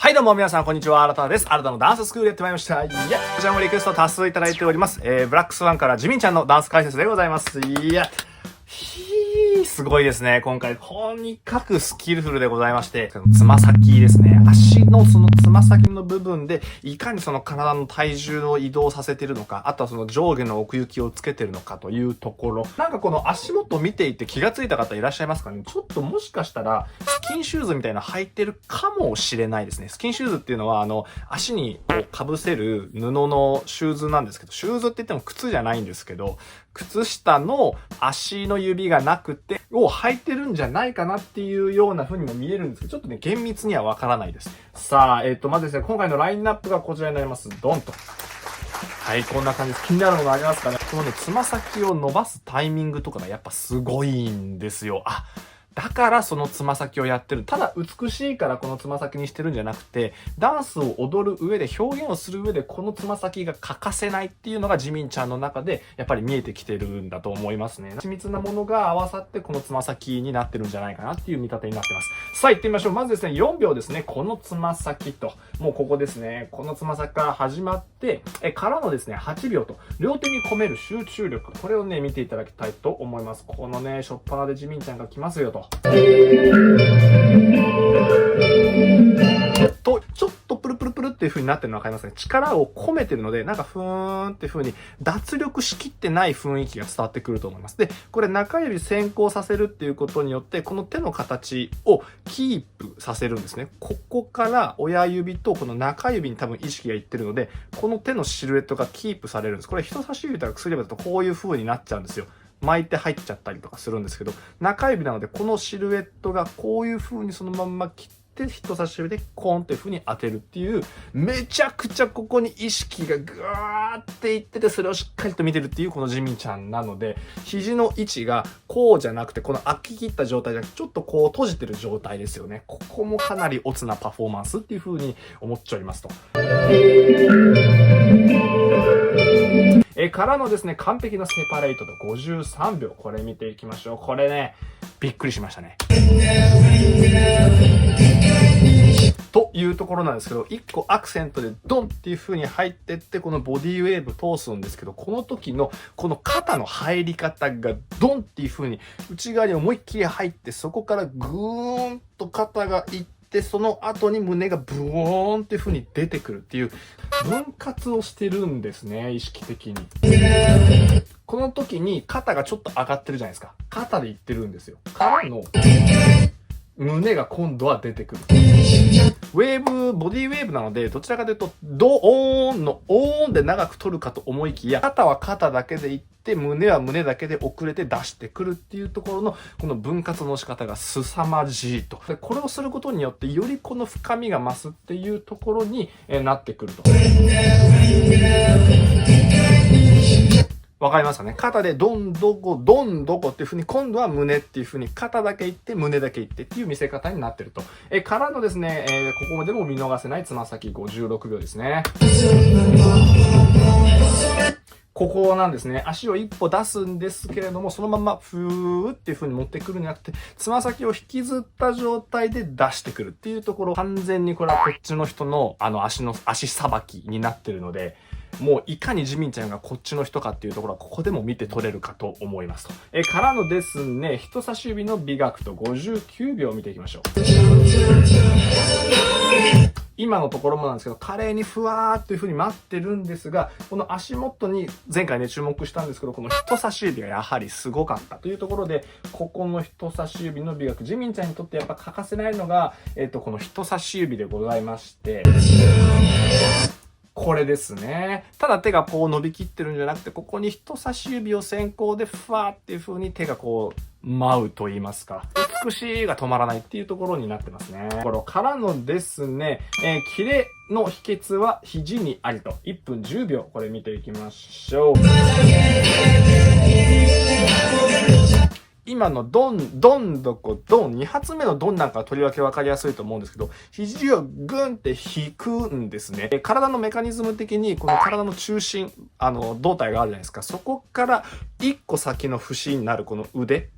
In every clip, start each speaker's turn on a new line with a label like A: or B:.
A: はいどうも皆さんこんにちは、新たです。新たのダンススクールやってまいりました。こちらもリクエスト多数いただいております。ブラックスワンからジミンちゃんのダンス解説でございます。すごいですね。今回、とにかくスキルフルでございまして、つま先ですね。足のそのつま先の部分で、いかにその体の体重を移動させているのか、あとはその上下の奥行きをつけてるのかというところ。なんかこの足元を見ていて気がついた方いらっしゃいますかね。ちょっともしかしたら、スキンシューズみたいなの履いてるかもしれないですね。スキンシューズっていうのは、足にこう被せる布のシューズなんですけど、シューズって言っても靴じゃないんですけど、靴下の足の指がなくて、を履いてるんじゃないかなっていうような風にも見えるんですけど、ちょっとね、厳密にはわからないです。さあ、まずですね、今回のラインナップがこちらになります。ドンと。はい、こんな感じです。気になるものありますかね。このね、つま先を伸ばすタイミングとかがやっぱすごいんですよ。だからそのつま先をやってる。ただ美しいからこのつま先にしてるんじゃなくて、ダンスを踊る上で表現をする上でこのつま先が欠かせないっていうのがジミンちゃんの中でやっぱり見えてきてるんだと思いますね。緻密なものが合わさってこのつま先になってるんじゃないかなっていう見立てになってます。さあ行ってみましょう。まずですね、4秒ですね。このつま先と、もうここですね。このつま先から始まって、からのですね、8秒と、両手に込める集中力。これをね、見ていただきたいと思います。このね、ショッパーでジミンちゃんが来ますよと。ちょっとプルプルプルっていう風になってるの分かりますね。力を込めてるので、なんかふーんっていう風に脱力しきってない雰囲気が伝わってくると思います。で、これ中指先行させるっていうことによって、この手の形をキープさせるんですね。ここから親指とこの中指に多分意識がいってるので、この手のシルエットがキープされるんです。これ人差し指とか薬指だとこういう風になっちゃうんですよ。巻いて入っちゃったりとかするんですけど、中指なのでこのシルエットがこういう風にそのまんま切って人差し指でコーンっていう風に当てるっていう、めちゃくちゃここに意識がグワーっていってて、それをしっかりと見てるっていうこのジミンちゃんなので、肘の位置がこうじゃなくて、この開き切った状態じゃなくて、ちょっとこう閉じてる状態ですよね。ここもかなりオツなパフォーマンスっていう風に思っちゃいますと。からのですね、完璧なセパレートと53秒。これ見ていきましょう。これね、びっくりしましたね。というところなんですけど、1個アクセントでドンっていう風に入ってって、このボディウェーブ通すんですけど、この時のこの肩の入り方がドンっていう風に内側に思いっきり入って、そこからグーンと肩がいって、その後に胸がブーンっていう風に出てくるっていう分割をしてるんですね、意識的に。この時に肩がちょっと上がってるじゃないですか。肩でいってるんですよ。からの胸が今度は出てくる。ボディウェーブなので、どちらかというと、ドーンのオーンで長く取るかと思いきや、肩は肩だけでいって、胸は胸だけで遅れて出してくるっていうところの、この分割の仕方が凄まじいと。で、これをすることによって、よりこの深みが増すっていうところになってくると。わかりますかね。肩でドンドコっていう風に、今度は胸っていう風に、肩だけいって、胸だけいってっていう見せ方になってると。からのですね、ここでも見逃せないつま先56秒ですね。ここなんですね。足を一歩出すんですけれども、そのままふーっていう風に持ってくるんじゃなくて、つま先を引きずった状態で出してくるっていうところ、完全にこれはこっちの人の足さばきになってるので、もういかにジミンちゃんがこっちの人かっていうところはここでも見て取れるかと思いますと。からのですね、人差し指の美学と59秒を見ていきましょう。今のところもなんですけど、華麗にふわーっていう風に待ってるんですが、この足元に前回ね注目したんですけど、この人差し指がやはりすごかったというところで、ここの人差し指の美学、ジミンちゃんにとってやっぱ欠かせないのが、この人差し指でございまして、これですね。ただ手がこう伸びきってるんじゃなくて、ここに人差し指を先行でふわーっていう風に手がこう舞うと言いますか、美しいが止まらないっていうところになってますね。これからのですね、キレの秘訣は肘にありと。1分10秒、これ見ていきましょう。今のドン、ドンどこ、ドン、2発目のドンなんかはとりわけわかりやすいと思うんですけど、肘をグンって引くんですね。体のメカニズム的に、この体の中心、胴体があるじゃないですか。そこから1個先の節になるこの腕。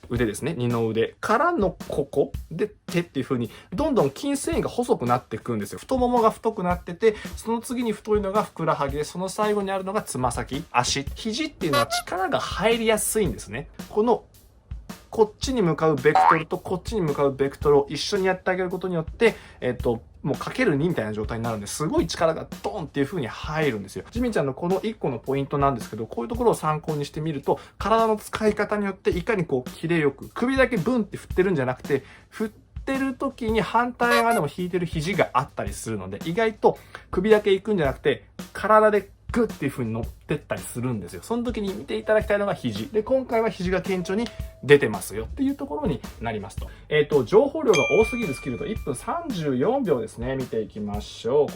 A: 腕ですね。二の腕からのここで手っていう風に、どんどん筋繊維が細くなっていくんですよ。太ももが太くなってて、その次に太いのがふくらはぎで、その最後にあるのがつま先、足、肘っていうのは力が入りやすいんですね。こっちに向かうベクトルとこっちに向かうベクトルを一緒にやってあげることによって、もうかける2みたいな状態になるんで、すごい力がドンっていう風に入るんですよ。ジミンちゃんのこの1個のポイントなんですけど、こういうところを参考にしてみると、体の使い方によっていかにこう、キレよく、首だけブンって振ってるんじゃなくて、振ってる時に反対側でも引いてる肘があったりするので、意外と首だけ行くんじゃなくて、体でグッっていう風に乗ってったりするんですよ。その時に見ていただきたいのが肘。で、今回は肘が顕著に出てますよっていうところになりますと。情報量が多すぎるスキルと1分34秒ですね。見ていきましょう。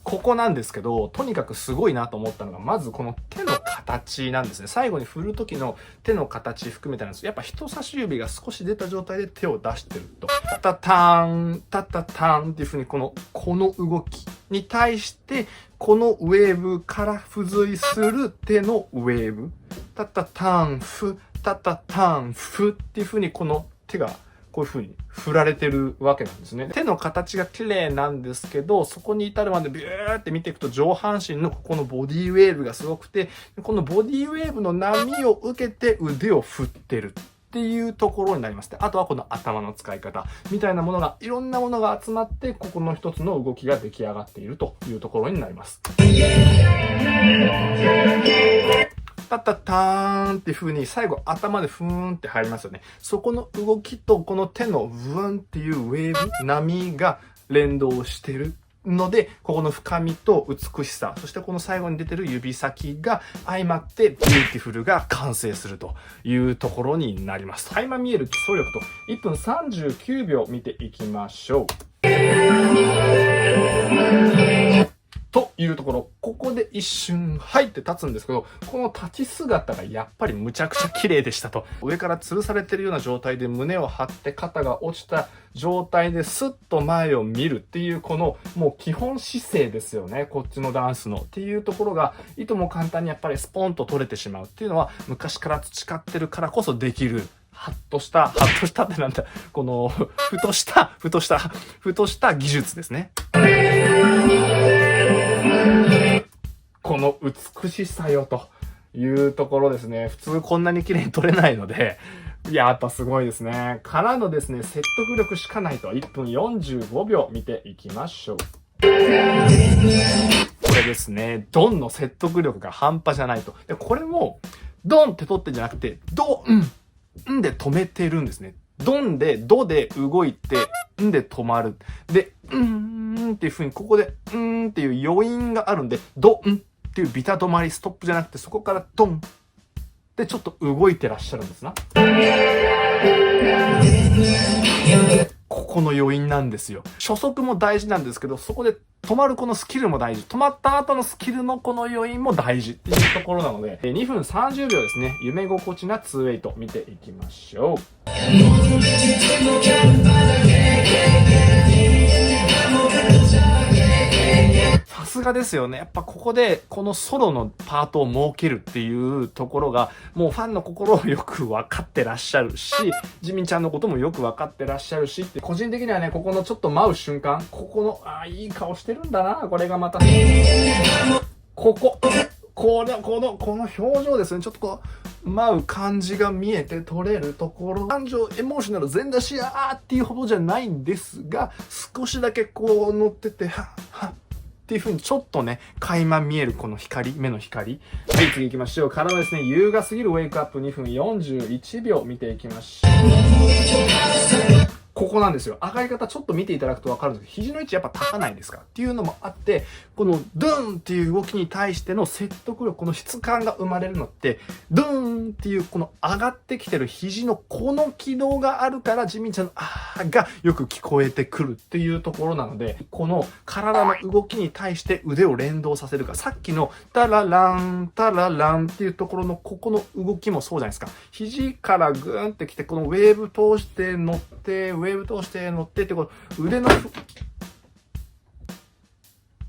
A: ここなんですけど、とにかくすごいなと思ったのが、まずこの手の形なんですね。最後に振る時の手の形含めてなんです。やっぱ人差し指が少し出た状態で手を出してると。タタターン、タタターンっていう風にこの動きに対して、このウェーブから付随する手のウェーブ。タタターン、フ、タタターン、フっていう風にこの手がこういう風に振られてるわけなんですね。手の形が綺麗なんですけど、そこに至るまでビューって見ていくと上半身のここのボディウェーブがすごくて、このボディウェーブの波を受けて腕を振ってるっていうところになります。あとはこの頭の使い方みたいなものが、いろんなものが集まって、ここの一つの動きが出来上がっているというところになります。タッタッターンっていう風に最後頭でふーんって入りますよね。そこの動きとこの手のブーンっていうウェーブ、波が連動してるので、ここの深みと美しさ、そしてこの最後に出てる指先が相まってビューティフルが完成するというところになります。垣間見える基礎力と1分39秒見ていきましょう。というところ、ここで一瞬入って立つんですけど、この立ち姿がやっぱりむちゃくちゃ綺麗でしたと。上から吊るされてるような状態で胸を張って肩が落ちた状態でスッと前を見るっていうこのもう基本姿勢ですよね。こっちのダンスのっていうところがいとも簡単にやっぱりスポンと取れてしまうっていうのは昔から培ってるからこそできる。ハッとしたってなんだ、この、ふとした技術ですね。この美しさよというところですね。普通こんなに綺麗に撮れないので、やっぱすごいですね。からのですね、説得力しかないと。1分45秒見ていきましょう。これですね、ドンの説得力が半端じゃないと。で、これも、ドンって撮ってんじゃなくて、ドンで止めてるんですね。ドンで、ドで動いて、んで止まる。で、っていう風に、ここで、っていう余韻があるんで、ドンっていうビタ止まりストップじゃなくて、そこからドンでちょっと動いてらっしゃるんですな。ここの余韻なんですよ。初速も大事なんですけど、そこで止まるこのスキルも大事。止まった後のスキルのこの余韻も大事っていうところなので、2分30秒ですね。夢心地な2-8見ていきましょう。さすがですよね。やっぱここでこのソロのパートを設けるっていうところがもうファンの心をよく分かってらっしゃるし、ジミンちゃんのこともよく分かってらっしゃるしって、個人的にはね、ここのちょっと舞う瞬間、ここの、いい顔してるんだな、これがまた。この表情ですね。ちょっとこう、舞う感じが見えて取れるところ。感情、エモーショナル全出しやーっていうほどじゃないんですが、少しだけこう乗ってて、はっっていう風にちょっとね、垣間見えるこの光、目の光。はい、次行きましょう。からのですね、優雅すぎるウェイクアップ2分41秒見ていきましょう。ここなんですよ。上がり方ちょっと見ていただくと分かるんですけど、肘の位置やっぱ高ないですかっていうのもあって、このドゥーンっていう動きに対しての説得力、この質感が生まれるのって、ドゥーンっていうこの上がってきてる肘のこの軌道があるから、ジミンちゃんのがよく聞こえてくるっていうところなので、この体の動きに対して腕を連動させるか、さっきのタララン、タラランっていうところのここの動きもそうじゃないですか。肘からグーンってきて、このウェーブ通して乗って、ウェーブ通して乗ってってこの腕の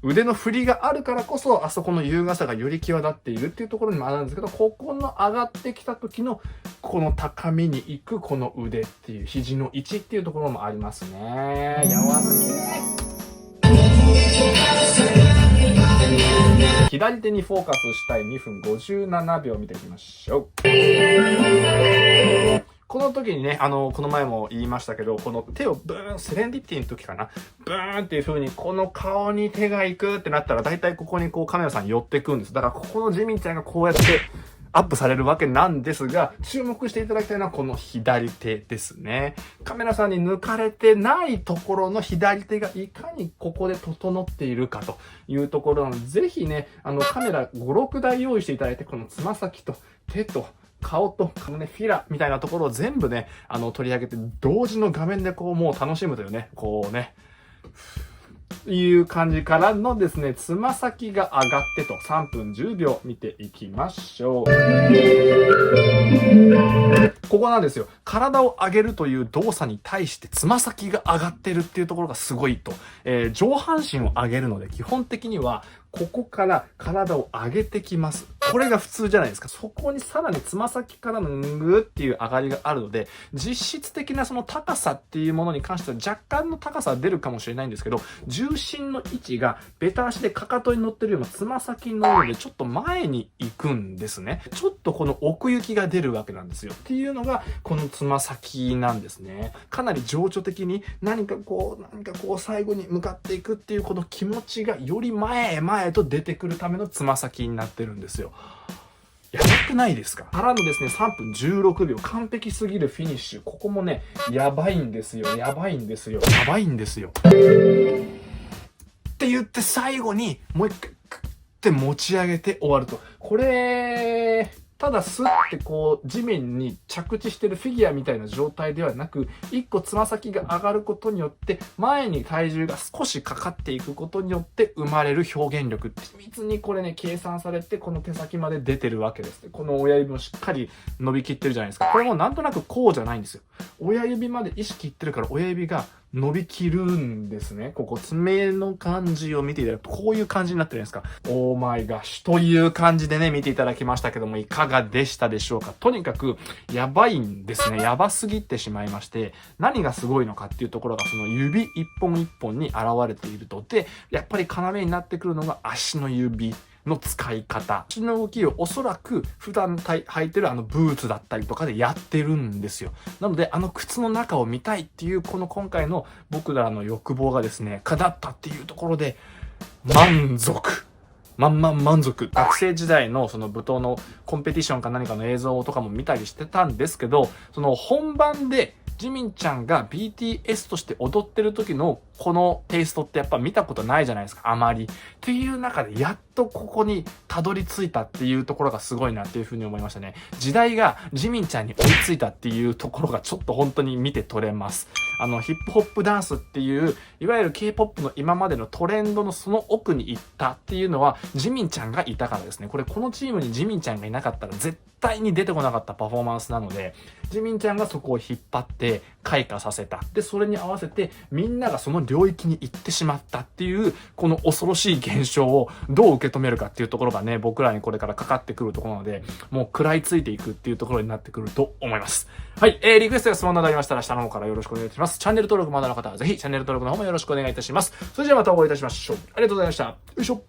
A: 腕の振りがあるからこそ、あそこの優雅さがより際立っているっていうところにもあるんですけど、ここの上がってきた時の、この高みに行くこの腕っていう、肘の位置っていうところもありますね。柔らかい。左手にフォーカスしたい2分57秒見ていきましょう。この時にね、この前も言いましたけど、この手をブーン、セレンディピティの時かな、ブーンっていう風に、この顔に手が行くってなったら、だいたいここにこうカメラさん寄ってくんです。だからここのジミンちゃんがこうやって、アップされるわけなんですが、注目していただきたいのはこの左手ですね。カメラさんに抜かれてないところの左手がいかにここで整っているかというところなので、ぜひね、カメラ5、6台用意していただいて、このつま先と手と顔と、フィラみたいなところを全部ね、取り上げて、同時の画面でこうもう楽しむというね、こうね、いう感じからのですね、つま先が上がってと3分10秒見ていきましょう。ここなんですよ。体を上げるという動作に対してつま先が上がってるっていうところがすごいと。上半身を上げるので基本的にはここから体を上げてきます。これが普通じゃないですか。そこにさらにつま先からのグーっていう上がりがあるので、実質的なその高さっていうものに関しては若干の高さは出るかもしれないんですけど、重心の位置がベタ足でかかとに乗ってるようなつま先の上でちょっと前に行くんですね。ちょっとこの奥行きが出るわけなんですよ。っていうのがこのつま先なんですね。かなり情緒的に何かこう最後に向かっていくっていうこの気持ちがより前へと出てくるためのつま先になってるんですよ。やばくないですか？からのですね、3分16秒。完璧すぎるフィニッシュ。ここもね、やばいんですよ。やばいんですよ。やばいんですよ。って言って最後に、もう一回、クッて持ち上げて終わると。これ、ただスッてこう地面に着地してるフィギュアみたいな状態ではなく、一個つま先が上がることによって前に体重が少しかかっていくことによって生まれる表現力って緻密にこれね計算されてこの手先まで出てるわけです。この親指もしっかり伸びきってるじゃないですか。これもなんとなくこうじゃないんですよ。親指まで意識いってるから親指が伸びきるんですね。ここ爪の感じを見ていただくとこういう感じになってるんですか。オーマイガッシュという感じでね見ていただきましたけども、いかがでしたでしょうか。とにかくやばいんですね。やばすぎてしまいまして、何がすごいのかっていうところがその指一本一本に現れていると。で、やっぱり要になってくるのが足の指の使い方。足の動きをおそらく普段履いてるブーツだったりとかでやってるんですよ。なので靴の中を見たいっていうこの今回の僕らの欲望がですね、叶ったっていうところで満足。満足。学生時代のその舞踏のコンペティションか何かの映像とかも見たりしてたんですけど、その本番でジミンちゃんが BTS として踊ってる時のこのテイストってやっぱ見たことないじゃないですか、あまり。っていう中でやっとここにたどり着いたっていうところがすごいなっていうふうに思いましたね。時代がジミンちゃんに追いついたっていうところがちょっと本当に見て取れます。ヒップホップダンスっていう、いわゆる K-POP の今までのトレンドのその奥に行ったっていうのはジミンちゃんがいたからですね。このチームにジミンちゃんがいなかったら絶対に出てこなかったパフォーマンスなので、ジミンちゃんがそこを引っ張って開花させた。で、それに合わせてみんながその領域に行ってしまったっていう、この恐ろしい現象をどう受け止めるかっていうところがね、僕らにこれからかかってくるところなので、もう食らいついていくっていうところになってくると思います。はい、リクエストや質問などありましたら下の方からよろしくお願いいたします。チャンネル登録まだの方はぜひチャンネル登録の方もよろしくお願いいたします。それではまたお会いいたしましょう。ありがとうございました。よいしょ。